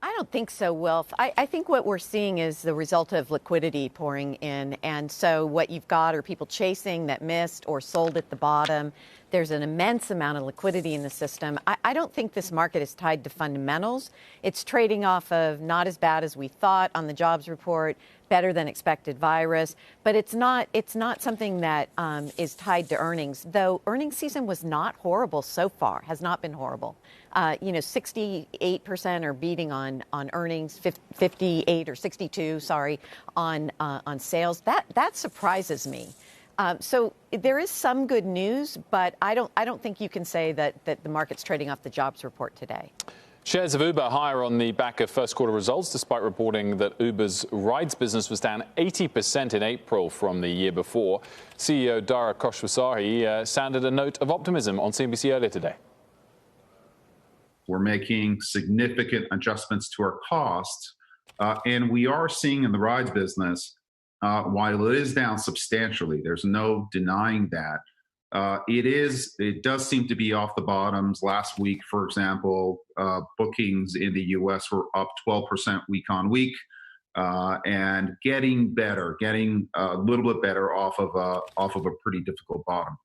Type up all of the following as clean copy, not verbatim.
I don't think so, Wilf. I think what we're seeing is the result of liquidity pouring in. And so what you've got are people chasing that missed or sold at the bottom. There's an immense amount of liquidity in the system. I don't think this market is tied to fundamentals. It's trading off of not as bad as we thought on the jobs report, better than expected virus, but it's not something that is tied to earnings, though earnings season was not horrible so far, has not been horrible. 68% are beating on earnings, 58 or 62, sorry, on sales. That surprises me. So there is some good news, but I don't think you can say that the market's trading off the jobs report today. Shares of Uber higher on the back of first quarter results, despite reporting that Uber's rides business was down 80% in April from the year before. CEO Dara Khosrowshahi sounded a note of optimism on CNBC earlier today. We're making significant adjustments to our costs, and we are seeing in the rides business, while it is down substantially, there's no denying that. It does seem to be off the bottoms. Last week, for example, bookings in the U.S. were up 12% week on week, and getting a little bit better off of a pretty difficult bottom.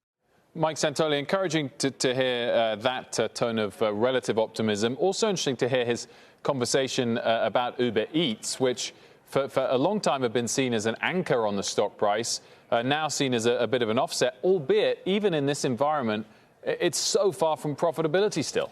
Mike Santoli, encouraging to hear that tone of relative optimism. Also interesting to hear his conversation about Uber Eats, which for a long time have been seen as an anchor on the stock price, now seen as a bit of an offset, albeit even in this environment, it's so far from profitability still.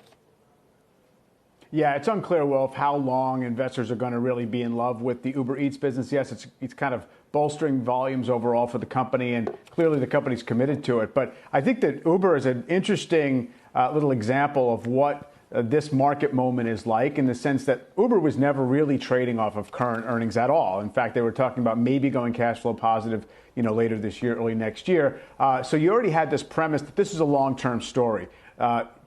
Yeah, it's unclear, Wilf, how long investors are going to really be in love with the Uber Eats business. Yes, it's kind of bolstering volumes overall for the company, and clearly the company's committed to it. But I think that Uber is an interesting little example of what this market moment is like, in the sense that Uber was never really trading off of current earnings at all. In fact, they were talking about maybe going cash flow positive, later this year, early next year. So you already had this premise that this is a long-term story.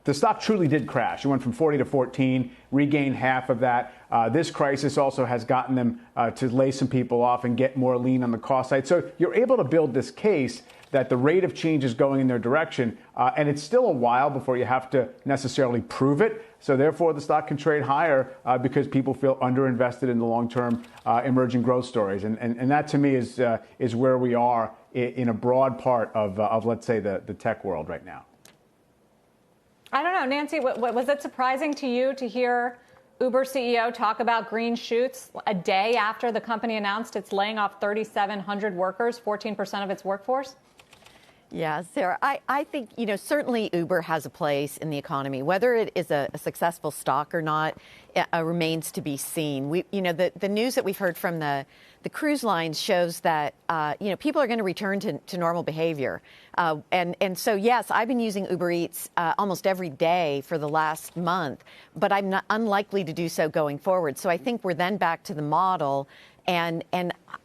The stock truly did crash. It went from 40 to 14, regained half of that. This crisis also has gotten them to lay some people off and get more lean on the cost side. So you're able to build this case that the rate of change is going in their direction, and it's still a while before you have to necessarily prove it. So therefore, the stock can trade higher because people feel underinvested in the long-term emerging growth stories, and that to me is where we are in a broad part of let's say the tech world right now. I don't know, Nancy, was it surprising to you to hear Uber CEO talk about green shoots a day after the company announced it's laying off 3,700 workers, 14% of its workforce? Yeah, Sarah, I think, certainly Uber has a place in the economy. Whether it is a successful stock or not remains to be seen. The news that we've heard from the cruise lines shows that, people are going to return to normal behavior. And so, yes, I've been using Uber Eats almost every day for the last month, but I'm not unlikely to do so going forward. So I think we're then back to the model. And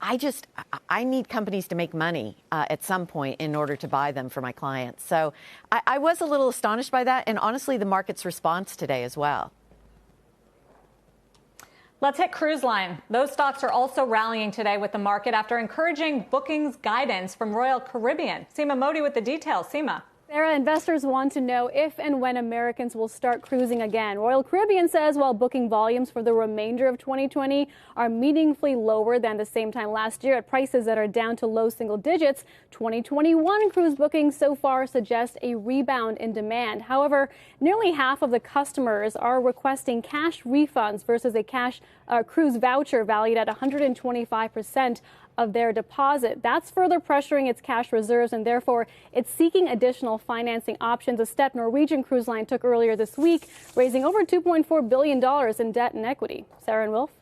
I need companies to make money at some point in order to buy them for my clients. So I was a little astonished by that, and honestly, the market's response today as well. Let's hit cruise line. Those stocks are also rallying today with the market after encouraging bookings guidance from Royal Caribbean. Seema Modi with the details. Seema. Sarah, investors want to know if and when Americans will start cruising again. Royal Caribbean says while booking volumes for the remainder of 2020 are meaningfully lower than the same time last year at prices that are down to low single digits, 2021 cruise bookings so far suggest a rebound in demand. However, nearly half of the customers are requesting cash refunds versus a cash cruise voucher valued at 125% of their deposit. That's further pressuring its cash reserves, and therefore it's seeking additional financing options, a step Norwegian Cruise Line took earlier this week, raising over $2.4 billion in debt and equity. Sarah and Wilf.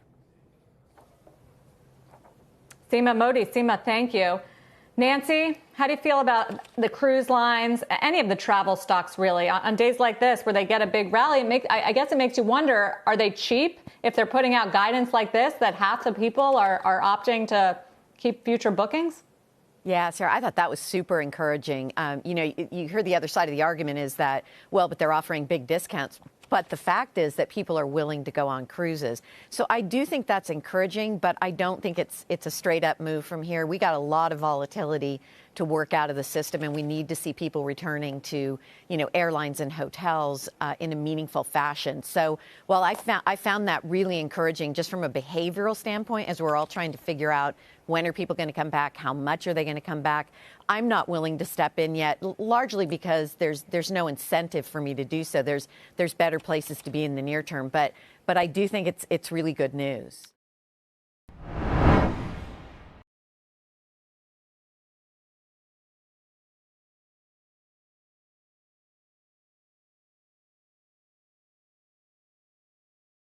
Seema Modi. Seema, thank you. Nancy, how do you feel about the cruise lines, any of the travel stocks really, on days like this where they get a big rally? I guess it makes you wonder, are they cheap if they're putting out guidance like this that half the people are opting to keep future bookings? Yeah, Sarah, I thought that was super encouraging. You hear the other side of the argument is that, well, but they're offering big discounts. But the fact is that people are willing to go on cruises. So I do think that's encouraging, but I don't think it's a straight up move from here. We got a lot of volatility work out of the system, and we need to see people returning to, airlines and hotels in a meaningful fashion. So while I found that really encouraging just from a behavioral standpoint, as we're all trying to figure out when are people going to come back, how much are they going to come back, I'm not willing to step in yet, largely because there's no incentive for me to do so. There's better places to be in the near term, but I do think it's really good news.